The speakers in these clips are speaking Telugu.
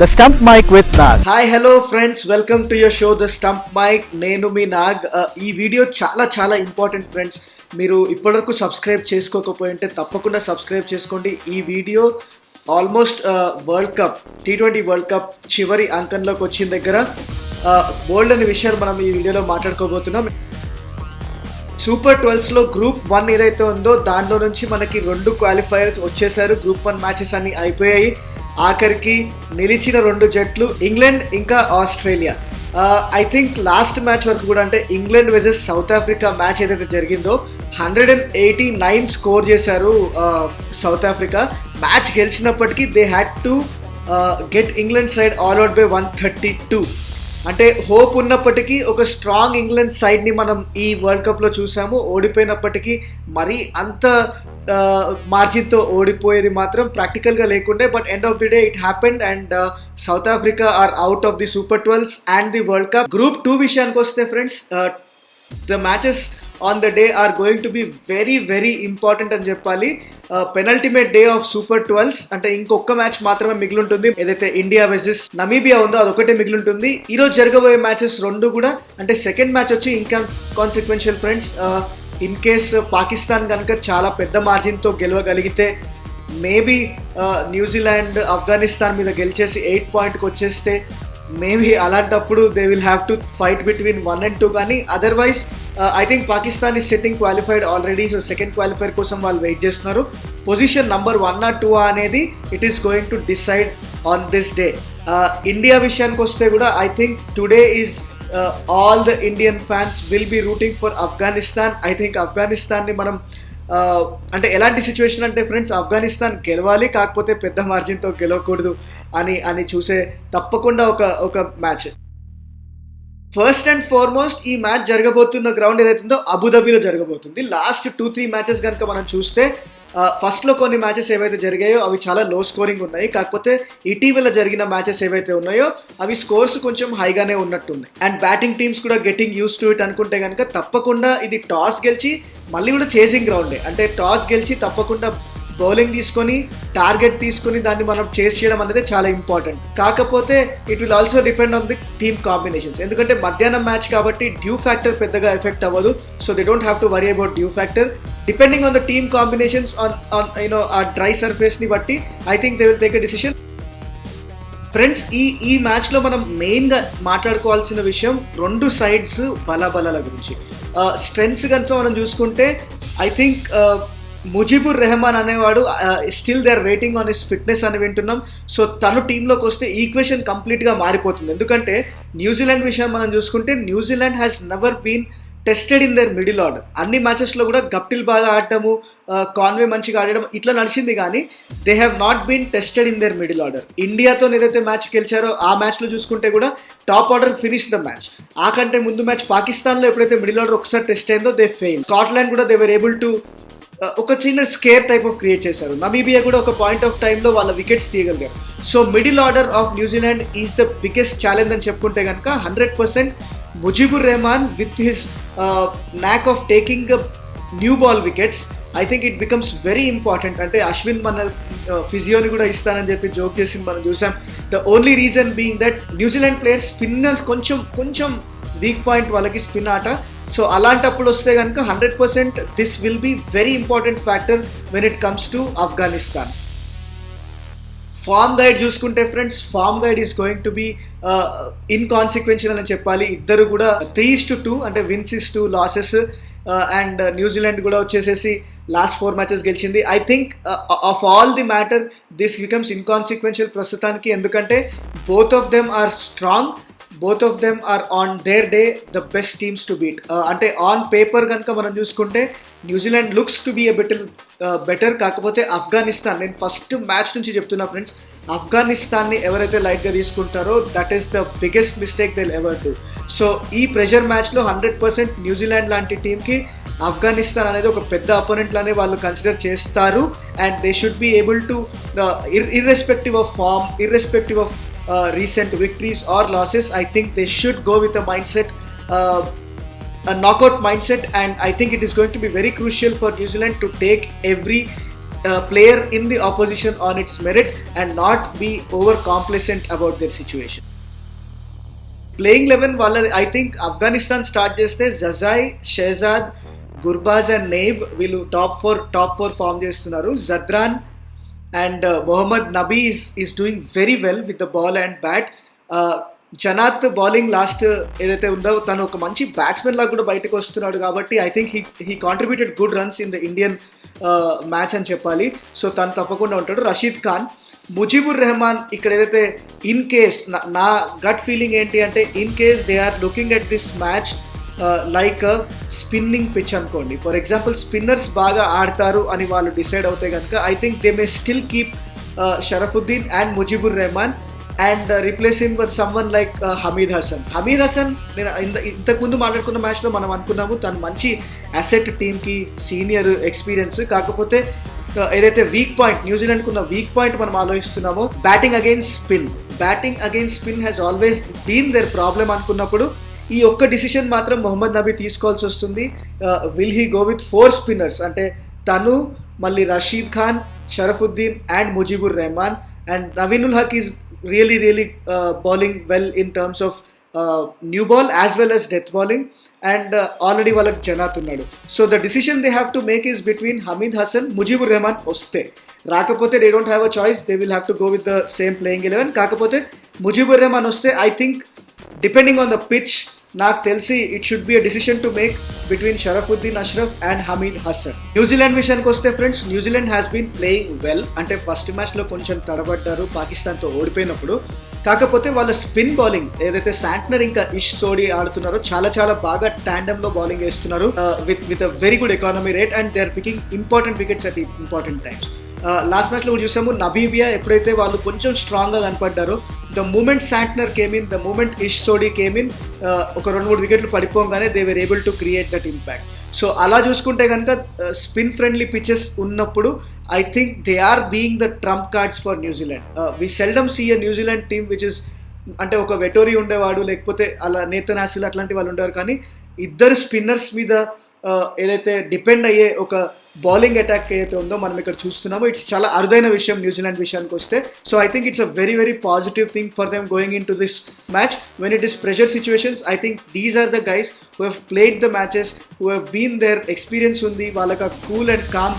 The Stump Mic with Nag. Hi hello friends, welcome to your show the stump mic. నేను మీ నాగ్. ఈ వీడియో చాలా ఇంపార్టెంట్ ఫ్రెండ్స్. మీరు ఇప్పటివరకు సబ్స్క్రైబ్ చేసుకోకపోయింటే తప్పకుండా సబ్స్క్రైబ్ చేసుకోండి. ఈ video almost world cup T20 world cup చివరి అంకంలోకి వచ్చిన దగ్గర బోల్డ్ అనే విషయాలు మనం ఈ వీడియోలో మాట్లాడుకోబోతున్నాం. సూపర్ 12లో గ్రూప్ 1 ఏదైతే ఉందో దాంట్లో నుంచి మనకి 2 క్వాలిఫైయర్స్ వచ్చేసారు. గ్రూప్ 1 మ్యాచెస్ అన్ని అయిపోయాయి. ఆఖరికి నిలిచిన 2 జట్లు ఇంగ్లాండ్ ఇంకా Australia. I think last match వరకు కూడా, అంటే England versus South Africa match ఏదైతే జరిగిందో 189 స్కోర్ చేశారు సౌత్ ఆఫ్రికా. మ్యాచ్ గెలిచినప్పటికీ they had to get England side all out by 132. అంటే హోప్ ఉన్నప్పటికీ ఒక స్ట్రాంగ్ ఇంగ్లాండ్ సైడ్ని మనం ఈ వరల్డ్ కప్లో చూసాము. ఓడిపోయినప్పటికీ మరీ అంత మార్జిన్తో ఓడిపోయేది మాత్రం ప్రాక్టికల్గా లేకుండే. But end of the day it happened and south Africa or out of the super 12 and the world cup. Group 2 విషయానికి వస్తే friends, the matches on the day or going to be very important అని చెప్పాలి. పెనల్టిమేట్ డే ఆఫ్ సూపర్ 12 అంటే ఇంకొక మ్యాచ్ మాత్రమే మిగిలింటుంది. ఏదైతే ఇండియా వర్సెస్ నమీబియా ఉందో అదొకటే మిగిలింటుంది. ఈ రోజు జరగబోయే మ్యాచెస్ 2 కూడా, అంటే సెకండ్ మ్యాచ్ వచ్చి ఇంకా consequential friends. In case Pakistan కనుక చాలా పెద్ద మార్జిన్తో గెలవగలిగితే, మేబీ న్యూజిలాండ్ ఆఫ్ఘనిస్తాన్ మీద గెలిచేసి 8 పాయింట్కి వచ్చేస్తే, మేబీ అలాంటప్పుడు they will have to fight between 1 and 2. కానీ otherwise I think Pakistan is sitting qualified already. So second qualifier కోసం వాళ్ళు వెయిట్ చేస్తున్నారు. పొజిషన్ నంబర్ 1 or 2 అనేది it is going to decide on this day. India విషయానికి వస్తే కూడా I think today is all the Indian fans will be rooting for Afghanistan. I think ఆఫ్ఘనిస్తాన్ని మనం అంటే ఎలాంటి సిచ్యువేషన్ అంటే ఫ్రెండ్స్, ఆఫ్ఘనిస్తాన్ గెలవాలి, కాకపోతే పెద్ద మార్జిన్తో గెలవకూడదు అని చూసే తప్పకుండా ఒక మ్యాచ్. ఫస్ట్ అండ్ ఫార్మోస్ట్ ఈ మ్యాచ్ జరగబోతున్న గ్రౌండ్ ఏదైతుందో అబుదాబిలో జరగబోతుంది. లాస్ట్ 2-3 మ్యాచెస్ కనుక మనం చూస్తే, ఫస్ట్లో కొన్ని మ్యాచెస్ ఏవైతే జరిగాయో అవి చాలా లో స్కోరింగ్ ఉన్నాయి. కాకపోతే ఇటీవల జరిగిన మ్యాచెస్ ఏవైతే ఉన్నాయో అవి స్కోర్స్ కొంచెం హైగానే ఉన్నట్టుంది. అండ్ బ్యాటింగ్ టీమ్స్ కూడా గెటింగ్ యూస్ టు ఇట్ అనుకుంటే కనుక తప్పకుండా ఇది టాస్ గెలిచి మళ్ళీ కూడా చేసింగ్ గ్రౌండే. అంటే టాస్ గెలిచి తప్పకుండా బౌలింగ్ తీసుకొని టార్గెట్ తీసుకొని దాన్ని మనం చేస్ చేయడం అనేది చాలా ఇంపార్టెంట్. కాకపోతే it will also depend on the team combinations. ఎందుకంటే మధ్యాహ్నం మ్యాచ్ కాబట్టి డ్యూ ఫ్యాక్టర్ పెద్దగా ఎఫెక్ట్ అవ్వదు. So they don't have to worry about dew factor. Depending on the team combinations on ఆ డ్రై సర్ఫేస్ని బట్టి I think they will take a decision. Friends, ఈ మ్యాచ్లో మనం మెయిన్గా మాట్లాడుకోవాల్సిన విషయం 2 సైడ్స్ బలాబలాల గురించి. స్ట్రెంగ్స్ కనుక మనం చూసుకుంటే ఐ థింక్ ముజీబుర్ రెహమాన్ అనేవాడు still they are waiting on his fitness అని వింటున్నాం. సో తను టీంలోకి వస్తే ఈక్వేషన్ కంప్లీట్గా మారిపోతుంది. ఎందుకంటే న్యూజిలాండ్ విషయం మనం చూసుకుంటే, New Zealand has never been tested in there middle order. అన్ని మ్యాచెస్లో కూడా గప్టిల్ బాగా ఆడటము, కాన్వే మంచిగా ఆడడం ఇట్లా నడిచింది, కానీ they have not been tested in there middle order. ఇండియాతో ఏదైతే మ్యాచ్ గెలిచారో ఆ మ్యాచ్లో చూసుకుంటే కూడా top order finish the match. ఆ కంటే ముందు మ్యాచ్ పాకిస్తాన్లో ఎప్పుడైతే మిడిల్ ఆర్డర్ ఒకసారి టెస్ట్ అయిందో దే ఫెయిల్. స్కాట్లాండ్ కూడా దే వర్ ఏబుల్ టు ఒక చిన్న స్కేర్ టైప్ ఆఫ్ క్రియేట్ చేశారు. నమీబియా కూడా ఒక పాయింట్ ఆఫ్ టైంలో వాళ్ళ వికెట్స్ తీయగలిగారు. So middle order of New Zealand is the biggest challenge అని చెప్పుకుంటే కనుక 100% Mujeebur Rahman with his knack of taking new ball wickets, I think it becomes very important. అంటే అశ్విన్ మన ఫిజియోని కూడా ఇస్తానని చెప్పి జోక్ చేసి మనం చూసాం. The only reason being that New Zealand players spinners కొంచెం వీక్ పాయింట్ వాళ్ళకి స్పిన్ ఆట. సో అలాంటప్పుడు వస్తే కనుక 100% this will be very important factor when it comes to Afghanistan. Form guide చూసుకుంటే friends, form guide is going to be inconsequential అని చెప్పాలి. ఇద్దరు కూడా 3-2 అంటే wins is 2 losses. And New Zealand కూడా వచ్చేసేసి లాస్ట్ 4 మ్యాచెస్ గెలిచింది. I think of all the matter this becomes inconsequential ప్రస్తుతానికి. ఎందుకంటే both of them are strong, both of them are on their day the best teams to beat. అంటే ఆన్ పేపర్ కనుక మనం చూసుకుంటే New Zealand looks to be a better. కాకపోతే ఆఫ్ఘనిస్తాన్, నేను ఫస్ట్ మ్యాచ్ నుంచి చెప్తున్నా ఫ్రెండ్స్, ఆఫ్ఘనిస్తాన్ని ఎవరైతే లైట్గా తీసుకుంటారో that is the biggest mistake they will ever do. So ఈ ప్రెషర్ మ్యాచ్లో 100% న్యూజిలాండ్ లాంటి టీంకి ఆఫ్ఘనిస్తాన్ అనేది ఒక పెద్ద అపోనెంట్ లానే వాళ్ళు కన్సిడర్ చేస్తారు. And they should be able to irrespective of form, irrespective of recent victories or losses, I think they should go with a mindset, a knockout mindset, and I think it is going to be very crucial for New Zealand to take every player in the opposition on its merit and not be over complacent about their situation. Playing 11 వాళ్ళ ఐ థింక్ ఆఫ్ఘనిస్తాన్ స్టార్ట్ చేస్తే జజాయ్, షెహజాద్, గుర్బాజ్ అండ్ నెయిబ్ వీళ్ళు టాప్ ఫోర్ ఫామ్ చేస్తున్నారు. Zadran and Mohammad Nabi is doing very well with the ball and bat. Janat bowling last ఏదైతే ఉందో తను ఒక మంచి బ్యాట్స్మెన్ లాగా కూడా బయటకు వస్తున్నాడు కాబట్టి I think he contributed good runs in the Indian match అని చెప్పాలి. సో తను తప్పకుండా ఉంటాడు. రషీద్ ఖాన్, ముజీబుర్ రెహమాన్ ఇక్కడ ఏదైతే ఇన్ కేస్ నా గట్ ఫీలింగ్ ఏంటి అంటే in case they are looking at this match like spinning pitch అనుకోండి. ఫర్ ఎగ్జాంపుల్ స్పిన్నర్స్ బాగా ఆడతారు అని వాళ్ళు డిసైడ్ అవుతే కనుక I think they may still keep Sharafuddin and Mujeebur Rahman and replace him with someone like Hamid Hassan. నేను ఇంతకుముందు మాట్లాడుకున్న మ్యాచ్లో మనం అనుకున్నాము తను మంచి అసెట్ టీమ్కి, సీనియర్ ఎక్స్పీరియన్స్. కాకపోతే ఏదైతే వీక్ పాయింట్ న్యూజిలాండ్కి ఉన్న వీక్ పాయింట్ మనం ఆలోచిస్తున్నామో batting against spin has always been there problem అనుకున్నప్పుడు ఈ ఒక్క డిసిషన్ మాత్రం మొహమ్మద్ నబీ తీసుకోవాల్సి వస్తుంది. Will he go with 4 spinners అంటే తను, మళ్ళీ Rashid Khan, Sharafuddin and Mujeebur Rahman and Naveenul Haq is really bowling well in terms of new ball as well as death bowling and already వాళ్ళకి జనాత్ ఉన్నాడు. So the decision they have to make is between Hamid Hassan, Mujeebur Rahman వస్తే. రాకపోతే they don't have a choice, they will have to go with the same playing 11. కాకపోతే ముజీబుర్ రెహమాన్ వస్తే I think depending on the pitch నాకు తెలిసి it should be a decision to make between Sharafuddin Ashraf and Hamid Hassan. New Zealand విషయానికి వస్తే friends, New Zealand has been playing well. అంటే ఫస్ట్ మ్యాచ్లో కొంచెం తడబడ్డారు పాకిస్తాన్తో ఓడిపోయినప్పుడు. కాకపోతే వాళ్ళ స్పిన్ బౌలింగ్ ఏదైతే శాంట్నర్ ఇంకా ఇష్ సోడీ ఆడుతున్నారో చాలా బాగా ట్యాండమ్లో బౌలింగ్ వేస్తున్నారు with a very good economy rate and they are picking important wickets at important times. Last మ్యాచ్లో కూడా చూసాము నమీబియా ఎప్పుడైతే వాళ్ళు కొంచెం స్ట్రాంగ్గా కనపడ్డారో the moment Santner came in, the moment Ish Sodhi came in, ఒక 2-3 వికెట్లు పడిపోగానే they were able to create that impact. So అలా చూసుకుంటే కనుక స్పిన్ ఫ్రెండ్లీ పిచెస్ ఉన్నప్పుడు I think they are being the trump cards for New Zealand. We seldom see a New Zealand team which is అంటే ఒక వెటోరీ ఉండేవాడు, లేకపోతే అలా నేతన్ ఆసిల్ అట్లాంటి వాళ్ళు ఉండేవారు. కానీ ఇద్దరు స్పిన్నర్స్ మీద ఏదైతే డిపెండ్ అయ్యే ఒక బౌలింగ్ అటాక్ ఏదైతే ఉందో మనం ఇక్కడ చూస్తున్నామో ఇట్స్ చాలా అరుదైన విషయం న్యూజిలాండ్ విషయానికి వస్తే. So I think it's a very positive thing for them going in to this match when it is pressure situations. I think these are the guys who have played the matches, who have been there, experience ఉంది వాళ్ళకి. కూల్ అండ్ కామ్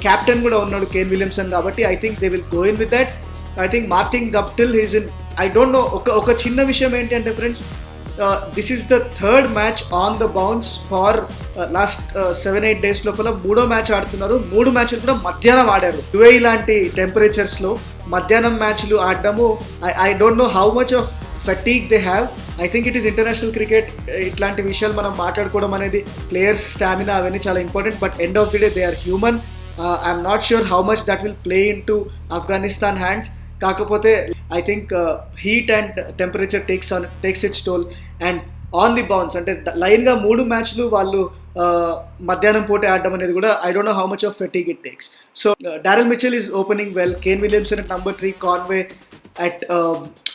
క్యాప్టెన్ కూడా ఉన్నాడు కేన్ విలియమ్సన్ కాబట్టి I think they will go in with that. I think Martin Guptill is in, I don't know. ఒక చిన్న విషయం ఏంటి అంటే friends, this is the third match on the bounce for last 7-8 days లోపల 3వ మ్యాచ్ ఆడుతున్నారు. 3 మ్యాచ్లు కూడా మధ్యాహ్నం ఆడారు. యుఏఈ లాంటి టెంపరేచర్స్లో మధ్యాహ్నం మ్యాచ్లు ఆడడము I don't know how much of fatigue they have. I think it is international cricket. ఇట్లాంటి విషయాలు మనం మాట్లాడుకోవడం అనేది, ప్లేయర్స్ స్టామినా అవన్నీ చాలా important. But end of the day they are human. I'm not sure how much that will play into Afghanistan hands. కాకపోతే I think heat and temperature takes its toll. And on the bounce అంటే లైన్గా 3 మ్యాచ్లు వాళ్ళు మధ్యాహ్నం పూట ఆడడం అనేది కూడా I don't know how much of fatigue it takes. So Daryl Mitchell is opening well, Kane Williamson at number 3, Conway at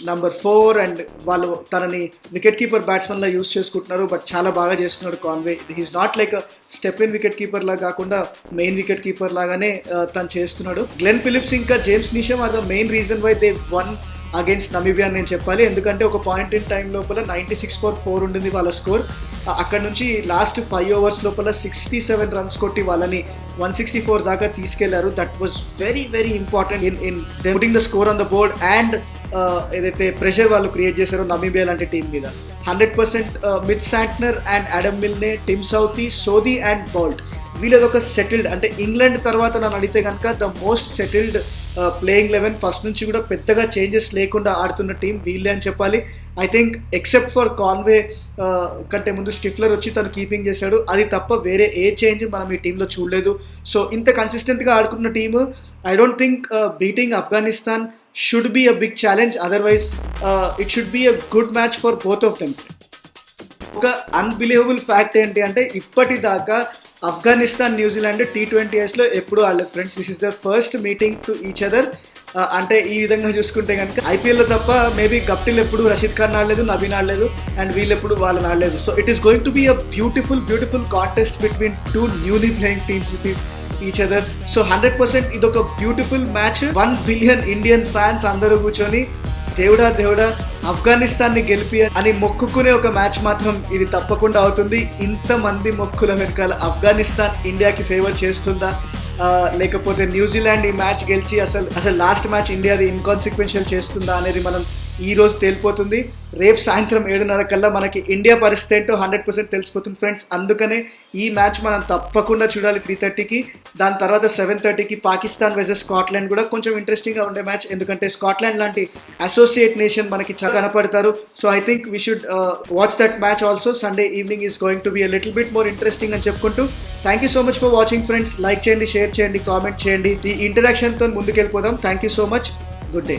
number 4 and వాళ్ళు తనని వికెట్ కీపర్ బ్యాట్స్మెన్లా యూస్ చేసుకుంటున్నారు. బట్ చాలా బాగా చేస్తున్నాడు Conway. He's not like step in wicket keeper లాగా కాకుండా మెయిన్ వికెట్ కీపర్ లాగానే తను చేస్తున్నాడు. గ్లెన్ ఫిలిప్స్ ఇంకా James Neesham are the main reason why they won against Namibia అని నేను చెప్పాలి. ఎందుకంటే ఒక పాయింట్ ఇన్ టైం లోపల 96 for 4 ఉండింది వాళ్ళ స్కోర్. అక్కడ నుంచి లాస్ట్ 5 overs లోపల 67 runs కొట్టి వాళ్ళని 164 దాకా తీసుకెళ్లారు. That was very important in putting the score on the board and ఏదైతే ప్రెషర్ వాళ్ళు క్రియేట్ చేశారో నమీబియా లాంటి టీం మీద. 100% Mitch Santner and Adam Milne, Tim Southee, Sodhi and Boult వీళ్ళది ఒక సెటిల్డ్, అంటే ఇంగ్లాండ్ తర్వాత నన్ను అడిగితే కనుక the most settled playing 11. First నుంచి కూడా పెద్దగా చేంజెస్ లేకుండా ఆడుతున్న టీం వీళ్ళే అని చెప్పాలి. I think except for Conway కంటే ముందు స్టిఫ్లర్ వచ్చి తను కీపింగ్ చేశాడు, అది తప్ప వేరే ఏ చేంజ్ మనం ఈ టీంలో చూడలేదు. సో ఇంత కన్సిస్టెంట్గా ఆడుకున్న team I don't think beating Afghanistan should be a big challenge. Otherwise it should be a good match for both of them. ఒక అన్బిలీవబుల్ ఫ్యాక్ట్ ఏంటి అంటే ఇప్పటిదాకా ఆఫ్ఘనిస్తాన్ న్యూజిలాండ్ T20Sలో ఎప్పుడు ఆడలేదు friends. This is the first meeting to each other. అంటే ఈ విధంగా చూసుకుంటే కనుక ఐపీఎల్లో తప్ప మేబీ గప్టిల్ ఎప్పుడు రషీద్ ఖాన్ ఆడలేదు, నవీన్ ఆడలేదు, అండ్ వీళ్ళెప్పుడు వాళ్ళని ఆడలేదు. So it is going to be a beautiful contest between 2 newly playing teams each other. So 100% ఇదొక beautiful match. 1 billion Indian fans అందరూ కూర్చొని దేవుడా దేవుడా ఆఫ్ఘనిస్తాన్ని గెలిపి అని మొక్కుకునే ఒక మ్యాచ్ మాత్రం ఇది తప్పకుండా అవుతుంది. ఇంతమంది మొక్కుల వెనకాల ఆఫ్ఘనిస్తాన్ ఇండియాకి ఫేవర్ చేస్తుందా, లేకపోతే న్యూజిలాండ్ ఈ మ్యాచ్ గెలిచి అసలు లాస్ట్ మ్యాచ్ ఇండియాది ఇన్కాన్సిక్వెన్షియల్ చేస్తుందా అనేది మనం ఈ రోజు తేలిపోతుంది. రేపు సాయంత్రం 7:30 కల్లా మనకి ఇండియా పరిస్థితి ఏంటో 100% తెలిసిపోతుంది ఫ్రెండ్స్. అందుకనే ఈ మ్యాచ్ మనం తప్పకుండా చూడాలి 3:30కి. దాని తర్వాత 7:30కి పాకిస్తాన్ వర్సెస్ స్కాట్లాండ్ కూడా కొంచెం ఇంట్రెస్టింగ్గా ఉండే మ్యాచ్. ఎందుకంటే స్కాట్లాండ్ లాంటి అసోసియేట్ నేషన్ మనకి చాలా కనపడతారు. So I think we should watch that match also. Sunday evening is going to be a little bit more interesting అని చెప్పుకుంటూ thank you so much for watching friends. Like చేయండి, షేర్ చేయండి, కామెంట్ చేయండి. ఈ ఇంటరాక్షన్తో ముందుకెళ్ళిపోదాం. Thank you so much. Good day.